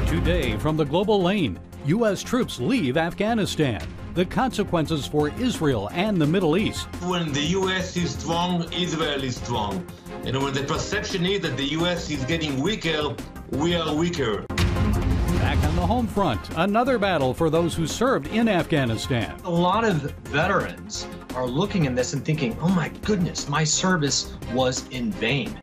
Today from the global lane, U.S. troops leave Afghanistan. The consequences for Israel and the Middle East. When the U.S. is strong, Israel is strong. And when the perception is that the U.S. is getting weaker, we are weaker. Back on the home front, another battle for those who served in Afghanistan. A lot of veterans are looking at this and thinking, oh my goodness, my service was in vain.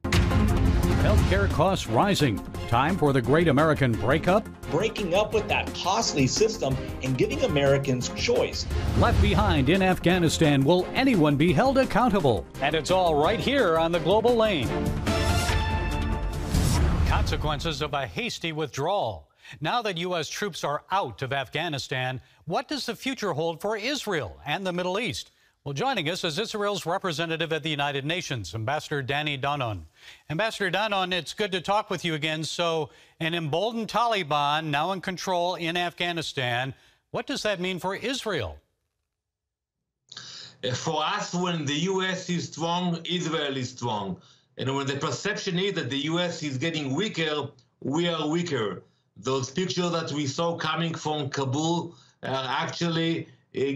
Healthcare costs rising. Time for the great American breakup. Breaking up with that costly system and giving Americans choice. Left behind in Afghanistan, will anyone be held accountable? And it's all right here on the global lane. Consequences of a hasty withdrawal. Now that U.S. troops are out of Afghanistan, what does the future hold for Israel and the Middle East? Well, joining us is Israel's representative at the United Nations, Ambassador Danny Danon. Ambassador Danon, it's good to talk with you again. So, an emboldened Taliban now in control in Afghanistan. What does that mean for Israel? For us, when the U.S. is strong, Israel is strong. And when the perception is that the U.S. is getting weaker, we are weaker. Those pictures that we saw coming from Kabul are actually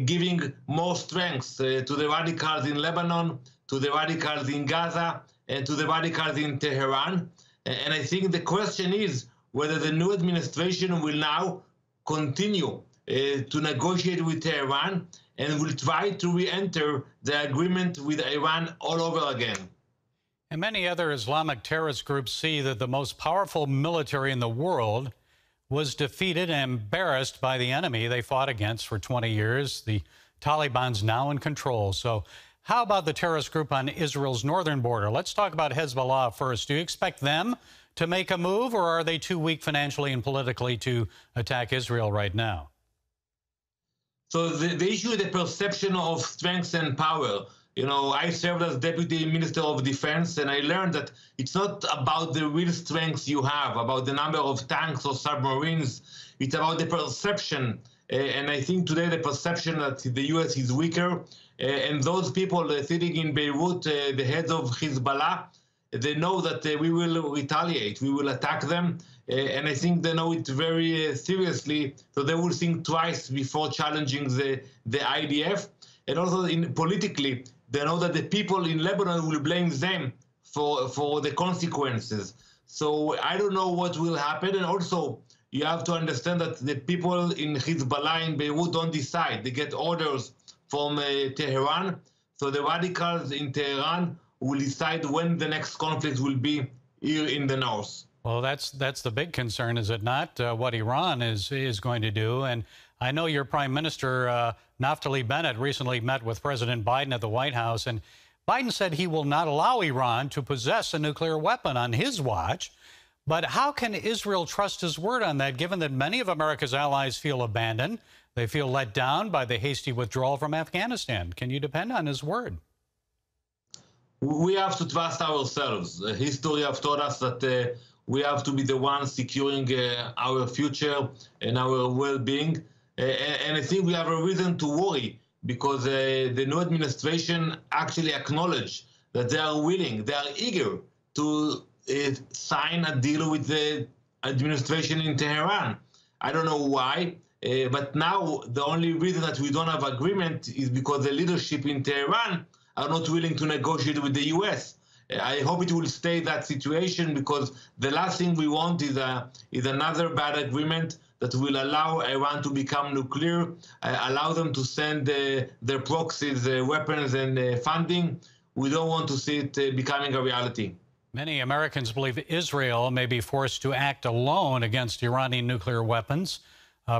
giving more strength to the radicals in Lebanon, to the radicals in Gaza, and to the radicals in Tehran. And I think the question is whether the new administration will now continue to negotiate with Tehran and will try to re-enter the agreement with Iran all over again. And many other Islamic terrorist groups see that the most powerful military in the world was defeated and embarrassed by the enemy they fought against for 20 years. The Taliban's now in control. So how about the terrorist group on Israel's northern border? Let's talk about Hezbollah first. Do you expect them to make a move, or are they too weak financially and politically to attack Israel right now? So the issue is the perception of strength and power. You know, I served as Deputy Minister of Defense, and I learned that it's not about the real strength you have, about the number of tanks or submarines. It's about the perception. And I think today the perception that the U.S. is weaker, and those people sitting in Beirut, the heads of Hezbollah, they know that we will retaliate, we will attack them. And I think they know it very seriously, so they will think twice before challenging the IDF. And also politically, they know that the people in Lebanon will blame them for the consequences. So I don't know what will happen. And also, you have to understand that the people in Hezbollah in Beirut don't decide. They get orders from Tehran. So the radicals in Tehran will decide when the next conflict will be here in the north. Well, that's the big concern, is it not? What Iran is going to do. And I know your Prime Minister, Naftali Bennett, recently met with President Biden at the White House, and Biden said he will not allow Iran to possess a nuclear weapon on his watch. But how can Israel trust his word on that, given that many of America's allies feel abandoned? They feel let down by the hasty withdrawal from Afghanistan. Can you depend on his word? We have to trust ourselves. History has taught us that we have to be the ones securing our future and our well-being. And I think we have a reason to worry, because the new administration actually acknowledged that they are willing, they are eager to sign a deal with the administration in Tehran. I don't know why, but now the only reason that we don't have agreement is because the leadership in Tehran are not willing to negotiate with the U.S. I hope it will stay that situation, because the last thing we want is another bad agreement that will allow Iran to become nuclear, allow them to send their proxies weapons and funding. We don't want to see it becoming a reality. Many Americans believe Israel may be forced to act alone against Iranian nuclear weapons.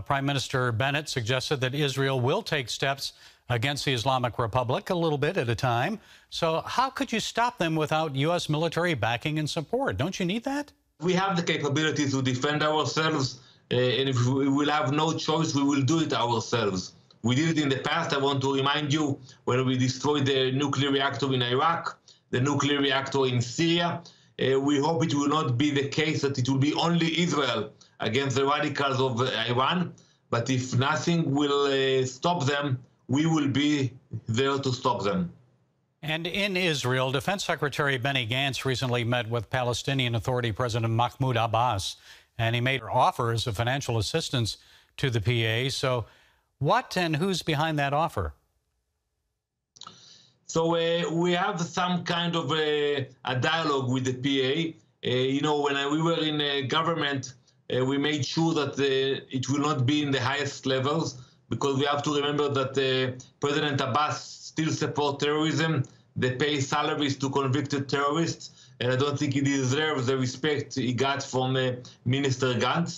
Prime Minister Bennett suggested that Israel will take steps against the Islamic Republic, a little bit at a time. So how could you stop them without U.S. military backing and support? Don't you need that? We have the capability to defend ourselves, and if we will have no choice, we will do it ourselves. We did it in the past. I want to remind you when we destroyed the nuclear reactor in Iraq, the nuclear reactor in Syria. We hope it will not be the case that it will be only Israel against the radicals of Iran. But if nothing will stop them, we will be there to stop them. And in Israel, Defense Secretary Benny Gantz recently met with Palestinian Authority President Mahmoud Abbas. and he made offers of financial assistance to the PA. So what and who's behind that offer? So we have some kind of a dialogue with the PA. When we were in government, we made sure that it will not be in the highest levels, because we have to remember that President Abbas still supports terrorism. They pay salaries to convicted terrorists, and I don't think he deserves the respect he got from Minister Gantz.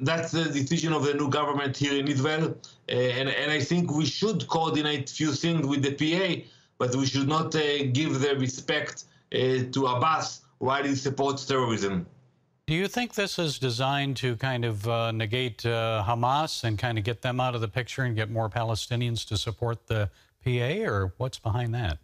That's the decision of the new government here in Israel, and I think we should coordinate few things with the PA, but we should not give the respect to Abbas while he supports terrorism. Do you think this is designed to kind of negate Hamas and kind of get them out of the picture and get more Palestinians to support the PA, or what's behind that?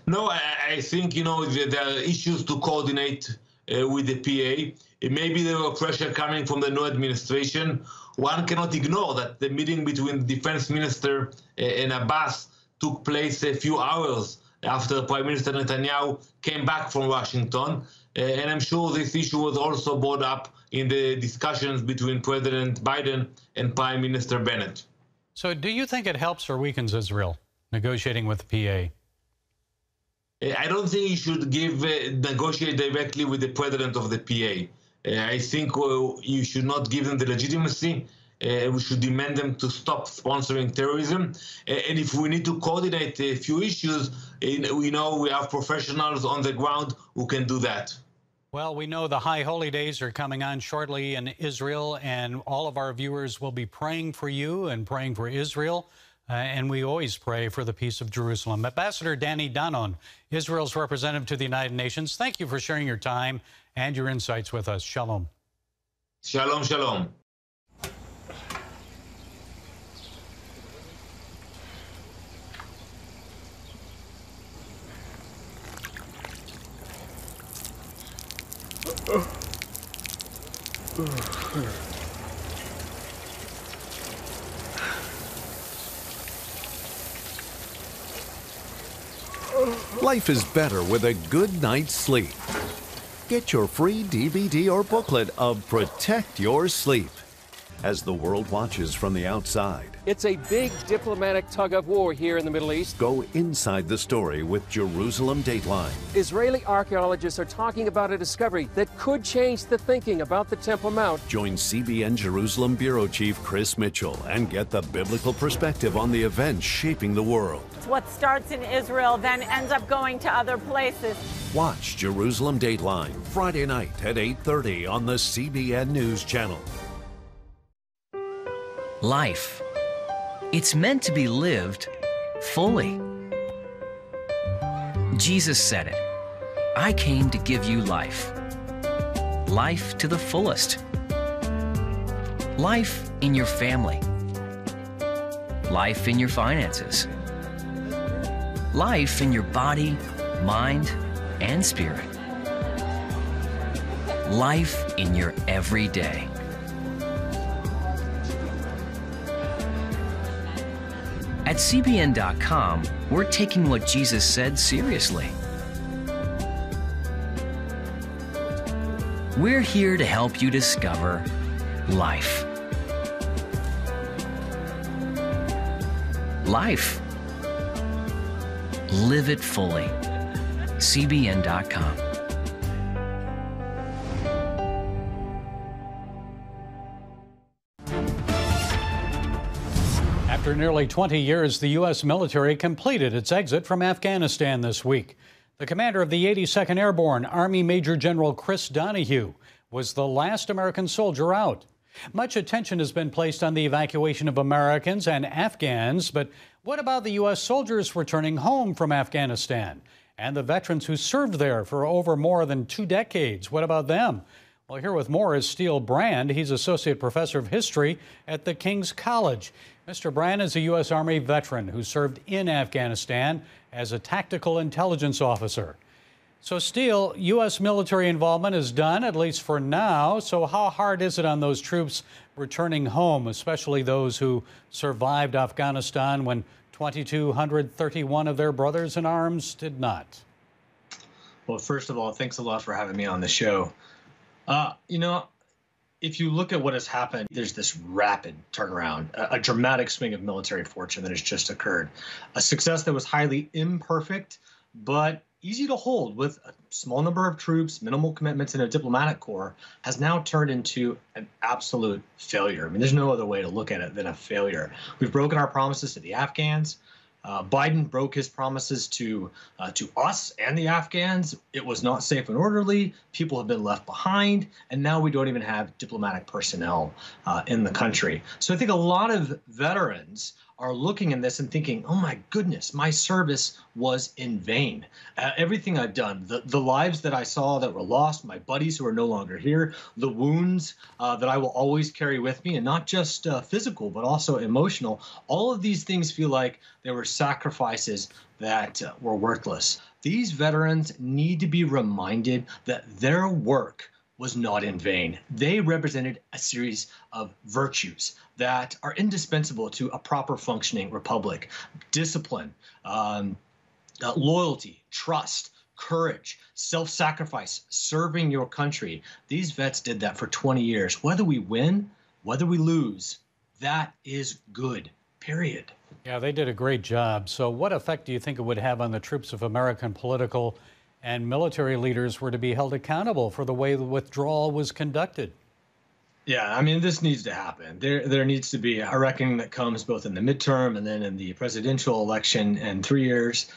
No, I think, there are issues to coordinate with the PA. Maybe there were pressure coming from the new administration. One cannot ignore that the meeting between the defense minister and Abbas took place a few hours after Prime Minister Netanyahu came back from Washington. And I'm sure this issue was also brought up in the discussions between President Biden and Prime Minister Bennett. So do you think it helps or weakens Israel negotiating with the PA? I don't think you should negotiate directly with the president of the PA. I think you should not give them the legitimacy. We should demand them to stop sponsoring terrorism. And if we need to coordinate a few issues, we know we have professionals on the ground who can do that. Well, we know the high holy days are coming on shortly in Israel, and all of our viewers will be praying for you and praying for Israel. And we always pray for the peace of Jerusalem. Ambassador Danny Danon, Israel's representative to the United Nations, thank you for sharing your time and your insights with us. Shalom. Shalom, shalom. Life is better with a good night's sleep. Get your free DVD or booklet of Protect Your Sleep as the world watches from the outside. It's a big diplomatic tug-of-war here in the Middle East. Go inside the story with Jerusalem Dateline. Israeli archaeologists are talking about a discovery that could change the thinking about the Temple Mount. Join CBN Jerusalem Bureau Chief Chris Mitchell and get the biblical perspective on the events shaping the world. What starts in Israel then ends up going to other places. Watch Jerusalem Dateline Friday night at 8:30 on the CBN News Channel. Life. It's meant to be lived fully. Jesus said it. I came to give you life. Life to the fullest. Life in your family. Life in your finances. Life in your body, mind, and spirit. Life in your everyday. At CBN.com, we're taking what Jesus said seriously. We're here to help you discover life. Life. Live it fully. CBN.com. After nearly 20 years, the U.S. military completed its exit from Afghanistan this week. The commander of the 82nd Airborne, Army Major General Chris Donahue, was the last American soldier out. Much attention has been placed on the evacuation of Americans and Afghans, but what about the U.S. soldiers returning home from Afghanistan? And the veterans who served there for over more than 2 decades, what about them? Well, here with more is Steele Brand. He's Associate Professor of History at the King's College. Mr. Brand is a U.S. Army veteran who served in Afghanistan as a tactical intelligence officer. So, Steele, U.S. military involvement is done, at least for now. So how hard is it on those troops returning home, especially those who survived Afghanistan when 2,231 of their brothers in arms did not? Well, first of all, thanks a lot for having me on the show. You know, if you look at what has happened, there's this rapid turnaround, a dramatic swing of military fortune that has just occurred. A success that was highly imperfect, but easy to hold with a small number of troops, minimal commitments, and a diplomatic corps has now turned into an absolute failure. I mean, there's no other way to look at it than a failure. We've broken our promises to the Afghans. Biden broke his promises to us and the Afghans. It was not safe and orderly. People have been left behind, and now we don't even have diplomatic personnel in the country. So I think a lot of veterans are looking at this and thinking, oh my goodness, my service was in vain. Everything I've done, the lives that I saw that were lost, my buddies who are no longer here, the wounds that I will always carry with me, and not just physical, but also emotional, all of these things feel like there were sacrifices that were worthless. These veterans need to be reminded that their work was not in vain. They represented a series of virtues that are indispensable to a proper functioning republic: discipline, loyalty, trust, courage, self-sacrifice, serving your country. These vets did that for 20 years. Whether we win, whether we lose, that is good, period. Yeah, they did a great job. So what effect do you think it would have on the troops if American political and military leaders were to be held accountable for the way the withdrawal was conducted? Yeah, I mean, this needs to happen. There needs to be a reckoning that comes both in the midterm and then in the presidential election in 3 years.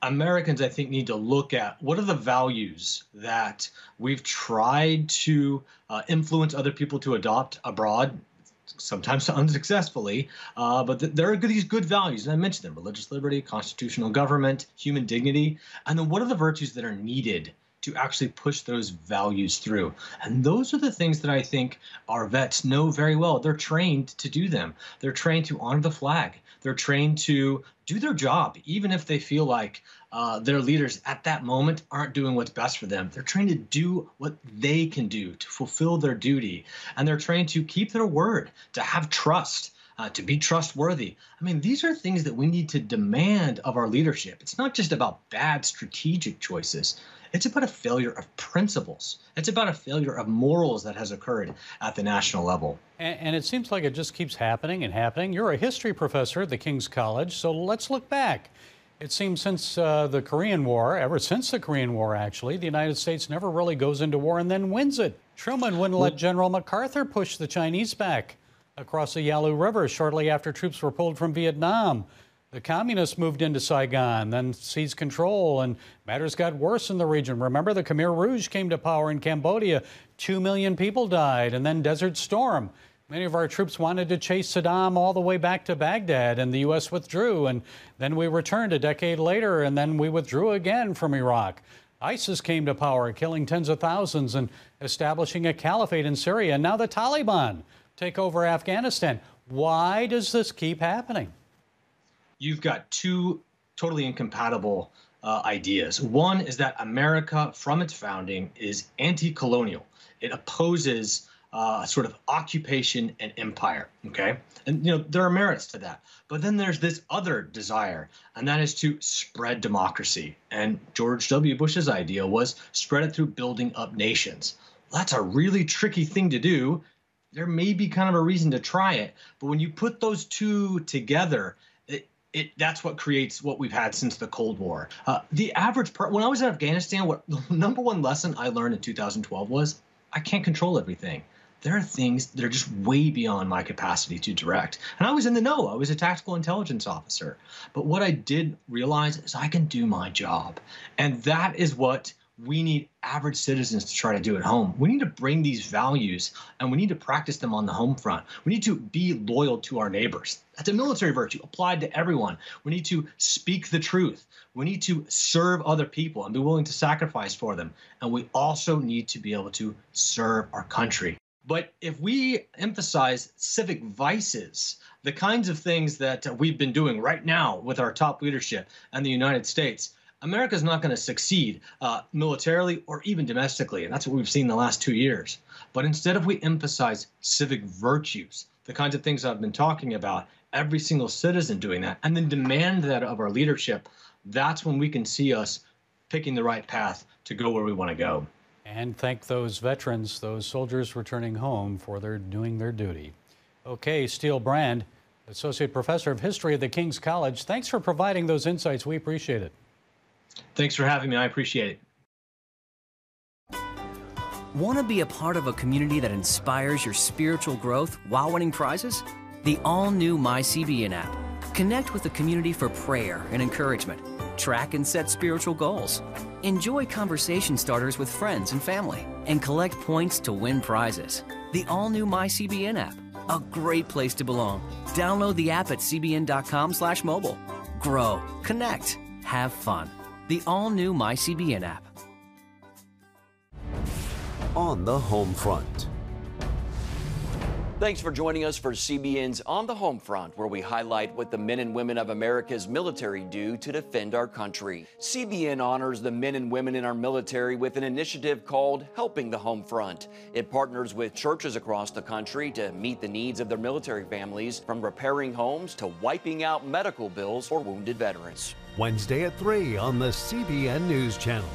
Americans, I think, need to look at what are the values that we've tried to influence other people to adopt abroad, sometimes unsuccessfully, but there are these good values, and I mentioned them: religious liberty, constitutional government, human dignity. And then what are the virtues that are needed to actually push those values through? And those are the things that I think our vets know very well. They're trained to do them. They're trained to honor the flag. They're trained to do their job, even if they feel like their leaders at that moment aren't doing what's best for them. They're trained to do what they can do to fulfill their duty. And they're trained to keep their word, to have trust, to be trustworthy. I mean, these are things that we need to demand of our leadership. It's not just about bad strategic choices. It's about a failure of principles. It's about a failure of morals that has occurred at the national level. And it seems like it just keeps happening and happening. You're a history professor at the King's College, so let's look back. It seems since the Korean War, ever since the Korean War, actually, the United States never really goes into war and then wins it. Truman wouldn't let General MacArthur push the Chinese back across the Yalu River shortly after troops were pulled from Vietnam. The communists moved into Saigon, then seized control, and matters got worse in the region. Remember, the Khmer Rouge came to power in Cambodia. 2 million people died, and then Desert Storm. Many of our troops wanted to chase Saddam all the way back to Baghdad, and the U.S. withdrew. And then we returned a decade later, and then we withdrew again from Iraq. ISIS came to power, killing tens of thousands and establishing a caliphate in Syria. And now the Taliban take over Afghanistan. Why does this keep happening? You've got two totally incompatible ideas. One is that America, from its founding, is anti-colonial. It opposes sort of occupation and empire, okay? And, there are merits to that. But then there's this other desire, and that is to spread democracy. And George W. Bush's idea was spread it through building up nations. That's a really tricky thing to do. There may be kind of a reason to try it, but when you put those two together, that's what creates what we've had since the Cold War. The average when I was in Afghanistan, the number one lesson I learned in 2012 was I can't control everything. There are things that are just way beyond my capacity to direct. And I was in the know. I was a tactical intelligence officer. But what I did realize is I can do my job. And that is what we need average citizens to try to do at home. We need to bring these values and we need to practice them on the home front. We need to be loyal to our neighbors. That's a military virtue applied to everyone. We need to speak the truth. We need to serve other people and be willing to sacrifice for them. And we also need to be able to serve our country. But if we emphasize civic vices, the kinds of things that we've been doing right now with our top leadership and the United States, America's not going to succeed militarily or even domestically. And that's what we've seen the last 2 years. But instead, if we emphasize civic virtues, the kinds of things I've been talking about, every single citizen doing that, and then demand that of our leadership, that's when we can see us picking the right path to go where we want to go. And thank those veterans, those soldiers returning home for doing their duty. Okay, Steele Brand, Associate Professor of History at the King's College. Thanks for providing those insights. We appreciate it. Thanks for having me. I appreciate it. Want to be a part of a community that inspires your spiritual growth while winning prizes? The all-new myCBN app. Connect with the community for prayer and encouragement. Track and set spiritual goals. Enjoy conversation starters with friends and family. And collect points to win prizes. The all-new myCBN app. A great place to belong. Download the app at cbn.com/mobile. Grow, connect, have fun. The all-new myCBN app. On the home front. Thanks for joining us for CBN's On the Home Front, where we highlight what the men and women of America's military do to defend our country. CBN honors the men and women in our military with an initiative called Helping the Home Front. It partners with churches across the country to meet the needs of their military families, from repairing homes to wiping out medical bills for wounded veterans. Wednesday at 3 on the CBN News Channel.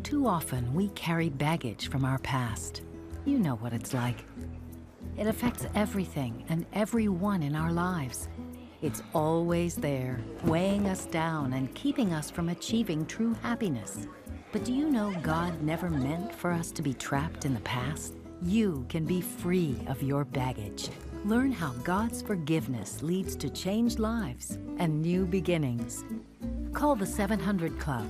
Too often, we carry baggage from our past. You know what it's like. It affects everything and everyone in our lives. It's always there, weighing us down and keeping us from achieving true happiness. But do you know God never meant for us to be trapped in the past? You can be free of your baggage. Learn how God's forgiveness leads to changed lives and new beginnings. Call the 700 Club.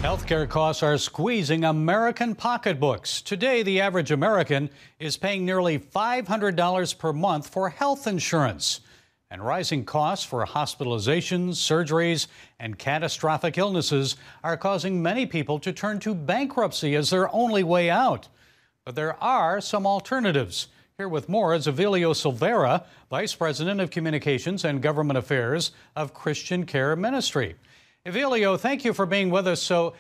Healthcare costs are squeezing American pocketbooks. Today, the average American is paying nearly $500 per month for health insurance. And rising costs for hospitalizations, surgeries, and catastrophic illnesses are causing many people to turn to bankruptcy as their only way out. But there are some alternatives. Here with more is Avilio Silvera, Vice President of Communications and Government Affairs of Christian Care Ministry. Avilio, thank you for being with us. So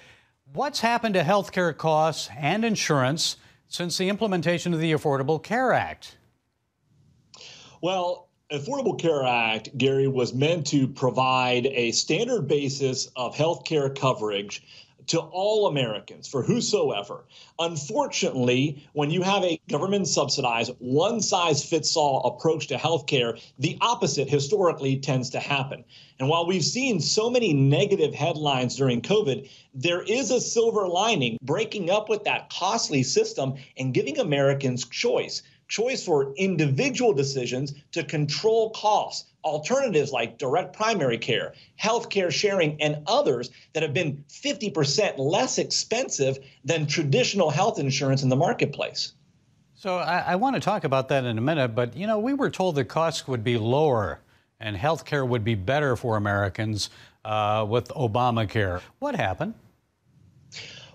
what's happened to health care costs and insurance since the implementation of the Affordable Care Act? Well, Affordable Care Act, Gary, was meant to provide a standard basis of health care coverage to all Americans, for whosoever. Unfortunately, when you have a government-subsidized, one-size-fits-all approach to health care, the opposite historically tends to happen. And while we've seen so many negative headlines during COVID, there is a silver lining, breaking up with that costly system and giving Americans choice for individual decisions to control costs, alternatives like direct primary care, healthcare sharing, and others that have been 50% less expensive than traditional health insurance in the marketplace. So I want to talk about that in a minute, but you know, we were told that costs would be lower and healthcare would be better for Americans with Obamacare. What happened?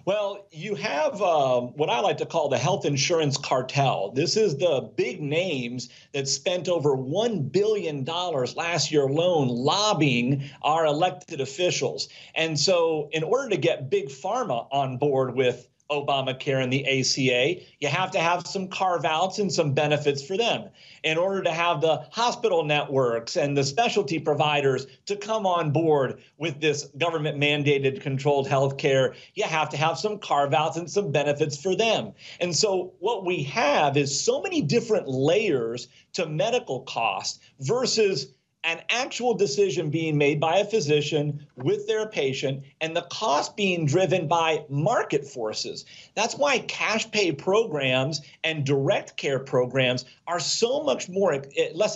Well, you have what I like to call the health insurance cartel. This is the big names that spent over $1 billion last year alone lobbying our elected officials. And so in order to get Big Pharma on board with Obamacare and the ACA, you have to have some carve-outs and some benefits for them. In order to have the hospital networks and the specialty providers to come on board with this government-mandated controlled health care, you have to have some carve-outs and some benefits for them. And so what we have is so many different layers to medical costs versus an actual decision being made by a physician with their patient and the cost being driven by market forces. That's why cash pay programs and direct care programs are so much less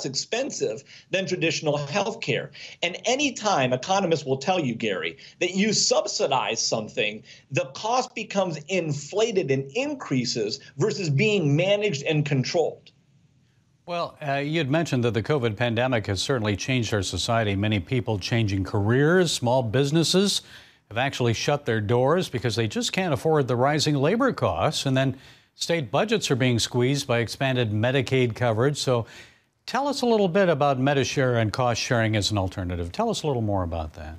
expensive than traditional health care. And anytime economists will tell you, Gary, that you subsidize something, the cost becomes inflated and increases versus being managed and controlled. Well, you had mentioned that the COVID pandemic has certainly changed our society. Many people changing careers, small businesses have actually shut their doors because they just can't afford the rising labor costs. And then state budgets are being squeezed by expanded Medicaid coverage. So tell us a little bit about Medishare and cost sharing as an alternative. Tell us a little more about that.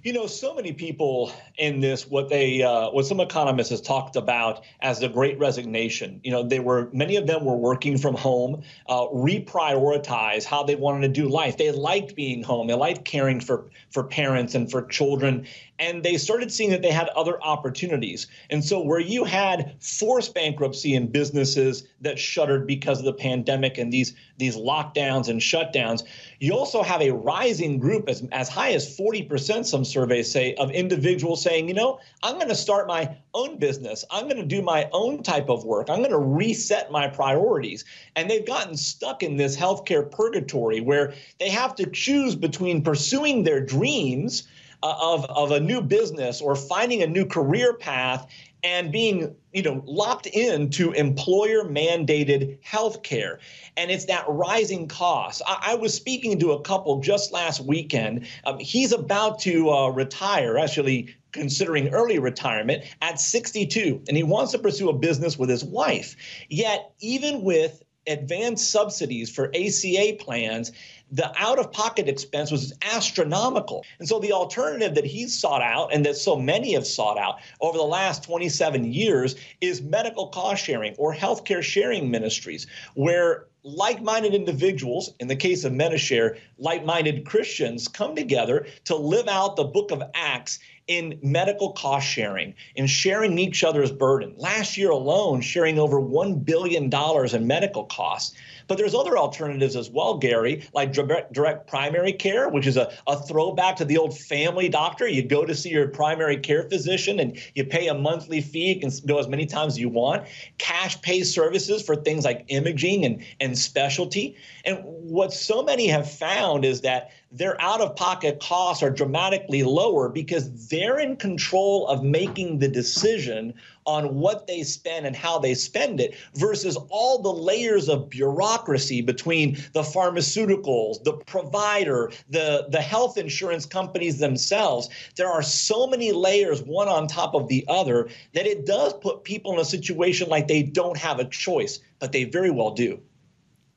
You know, so many people in this, what some economists have talked about as the Great Resignation. You know, many of them were working from home, reprioritize how they wanted to do life. They liked being home. They liked caring for parents and for children. And they started seeing that they had other opportunities. And so where you had forced bankruptcy in businesses that shuttered because of the pandemic and these lockdowns and shutdowns, you also have a rising group as high as 40%, some surveys say, of individuals saying, you know, I'm going to start my own business. I'm going to do my own type of work. I'm going to reset my priorities. And they've gotten stuck in this healthcare purgatory where they have to choose between pursuing their dreams of a new business or finding a new career path and being, you know, locked into employer-mandated health care. And it's that rising cost. I was speaking to a couple just last weekend. He's about to retire, actually considering early retirement at 62, and he wants to pursue a business with his wife. Yet, even with advanced subsidies for ACA plans, the out-of-pocket expense was astronomical. And so the alternative that he's sought out and that so many have sought out over the last 27 years is medical cost sharing or healthcare sharing ministries, where like-minded individuals, in the case of Medishare, like-minded Christians come together to live out the book of Acts in medical cost sharing and sharing each other's burden. Last year alone, sharing over $1 billion in medical costs. But there's other alternatives as well, Gary, like direct primary care, which is a throwback to the old family doctor. You go to see your primary care physician and you pay a monthly fee. You can go as many times as you want. Cash pay services for things like imaging and specialty. And what so many have found is that their out-of-pocket costs are dramatically lower because they're in control of making the decision on what they spend and how they spend it versus all the layers of bureaucracy between the pharmaceuticals, the provider, the health insurance companies themselves. There are so many layers, one on top of the other, that it does put people in a situation like they don't have a choice, but they very well do.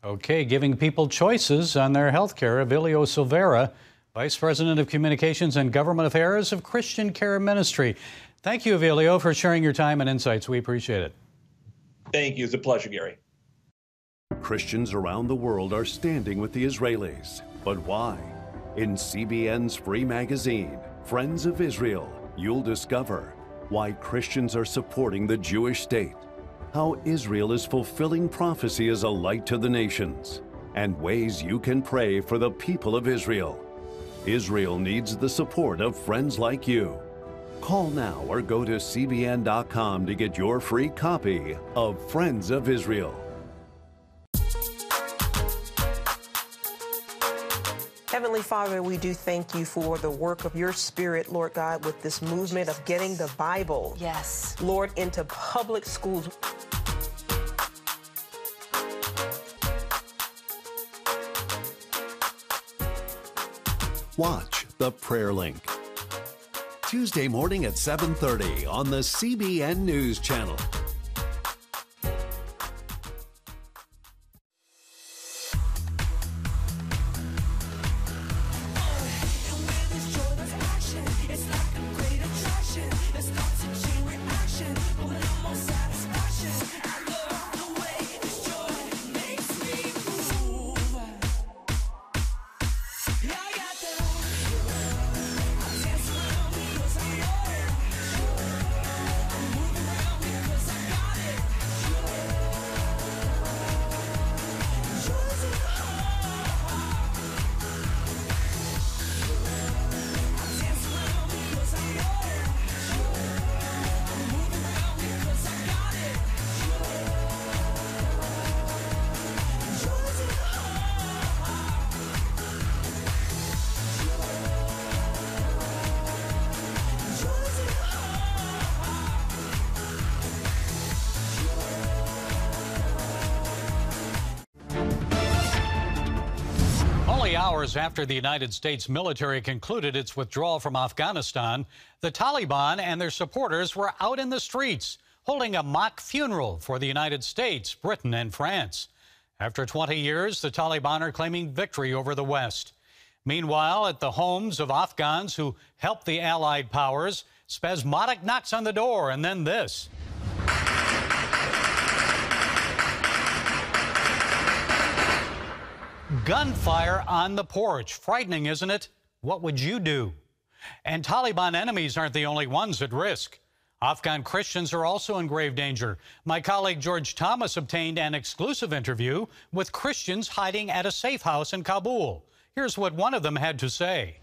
Okay, giving people choices on their health care. Avilio Silvera, Vice President of Communications and Government Affairs of Christian Care Ministry. Thank you, Avilio, for sharing your time and insights. We appreciate it. Thank you. It's a pleasure, Gary. Christians around the world are standing with the Israelis. But why? In CBN's free magazine, Friends of Israel, you'll discover why Christians are supporting the Jewish state, how Israel is fulfilling prophecy as a light to the nations, and ways you can pray for the people of Israel. Israel needs the support of friends like you. Call now or go to cbn.com to get your free copy of Friends of Israel. Heavenly Father, we do thank you for the work of your Spirit, Lord God, with this movement of getting the Bible, yes, Lord, into public schools. Watch The Prayer Link. Tuesday morning at 7:30 on the CBN News Channel. hours after the United States military concluded its withdrawal from Afghanistan, the Taliban and their supporters were out in the streets, holding a mock funeral for the United States, Britain, and France. After 20 years, the Taliban are claiming victory over the West. Meanwhile, at the homes of Afghans who helped the Allied powers, spasmodic knocks on the door, and then this. Gunfire on the porch. Frightening, isn't it? What would you do? And Taliban enemies aren't the only ones at risk. Afghan Christians are also in grave danger. My colleague George Thomas obtained an exclusive interview with Christians hiding at a safe house in Kabul. Here's what one of them had to say.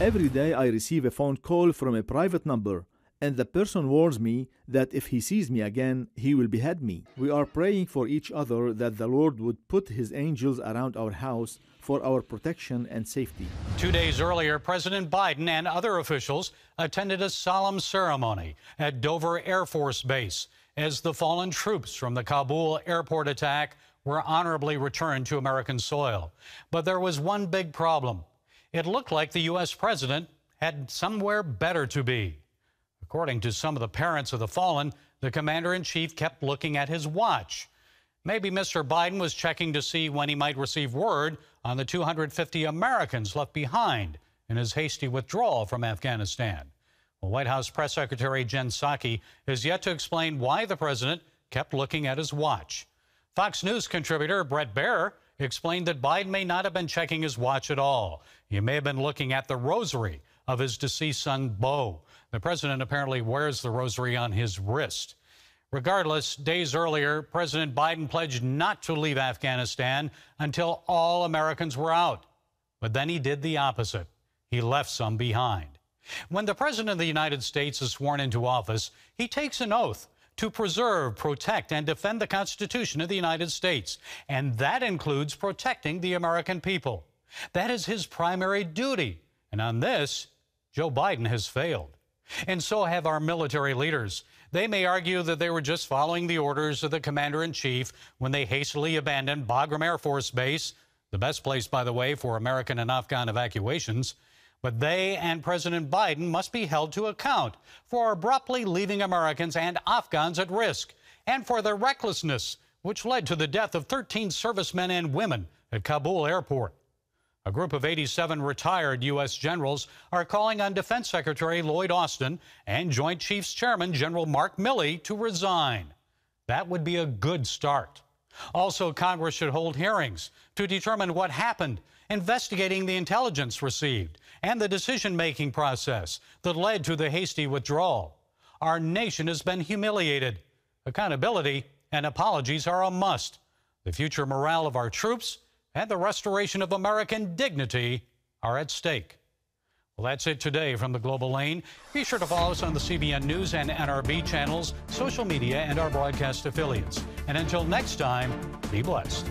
Every day I receive a phone call from a private number, and the person warns me that if he sees me again, he will behead me. We are praying for each other that the Lord would put his angels around our house for our protection and safety. 2 days earlier, President Biden and other officials attended a solemn ceremony at Dover Air Force Base as the fallen troops from the Kabul airport attack were honorably returned to American soil. But there was one big problem. It looked like the U.S. president had somewhere better to be. According to some of the parents of the fallen, the commander-in-chief kept looking at his watch. Maybe Mr. Biden was checking to see when he might receive word on the 250 Americans left behind in his hasty withdrawal from Afghanistan. Well, White House Press Secretary Jen Psaki has yet to explain why the president kept looking at his watch. Fox News contributor Brett Baer explained that Biden may not have been checking his watch at all. He may have been looking at the rosary of his deceased son, Beau. The president apparently wears the rosary on his wrist. Regardless, days earlier, President Biden pledged not to leave Afghanistan until all Americans were out. But then he did the opposite. He left some behind. When the President of the United States is sworn into office, he takes an oath to preserve, protect, and defend the Constitution of the United States. And that includes protecting the American people. That is his primary duty. And on this, Joe Biden has failed. And so have our military leaders. They may argue that they were just following the orders of the commander-in-chief when they hastily abandoned Bagram Air Force Base, the best place, by the way, for American and Afghan evacuations. But they and President Biden must be held to account for abruptly leaving Americans and Afghans at risk, and for their recklessness, which led to the death of 13 servicemen and women at Kabul airport. A group of 87 retired U.S. generals are calling on Defense Secretary Lloyd Austin and Joint Chiefs Chairman General Mark Milley to resign. That would be a good start. Also, Congress should hold hearings to determine what happened, investigating the intelligence received and the decision-making process that led to the hasty withdrawal. Our nation has been humiliated. Accountability and apologies are a must. The future morale of our troops and the restoration of American dignity are at stake. Well, that's it today from the Global Lane. Be sure to follow us on the CBN News and NRB channels, social media, and our broadcast affiliates. And until next time, be blessed.